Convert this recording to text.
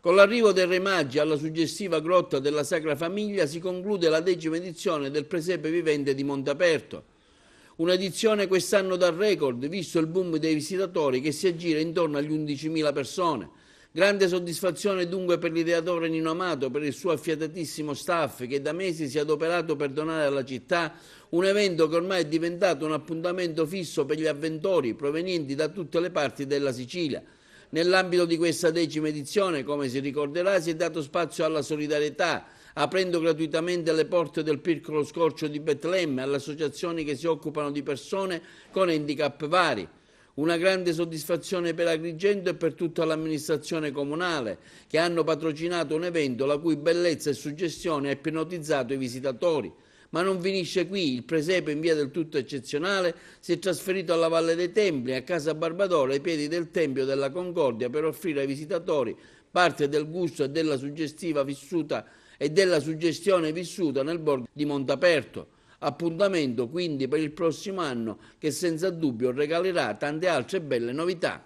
Con l'arrivo del Re Maggi alla suggestiva grotta della Sacra Famiglia si conclude la 10ª edizione del Presepe Vivente di Montaperto. Un'edizione quest'anno da record, visto il boom dei visitatori che si aggira intorno agli 11.000 persone. Grande soddisfazione dunque per l'ideatore Nino Amato, per il suo affiatatissimo staff che da mesi si è adoperato per donare alla città un evento che ormai è diventato un appuntamento fisso per gli avventori provenienti da tutte le parti della Sicilia. Nell'ambito di questa 10ª edizione, come si ricorderà, si è dato spazio alla solidarietà, aprendo gratuitamente le porte del Piccolo Scorcio di Betlemme alle associazioni che si occupano di persone con handicap vari. Una grande soddisfazione per Agrigento e per tutta l'amministrazione comunale, che hanno patrocinato un evento la cui bellezza e suggestione ha ipnotizzato i visitatori. Ma non finisce qui, il presepe in via del tutto eccezionale si è trasferito alla Valle dei Templi, a Casa Barbadoro, ai piedi del Tempio della Concordia, per offrire ai visitatori parte del gusto e della suggestione vissuta nel borgo di Montaperto. Appuntamento quindi per il prossimo anno che senza dubbio regalerà tante altre belle novità.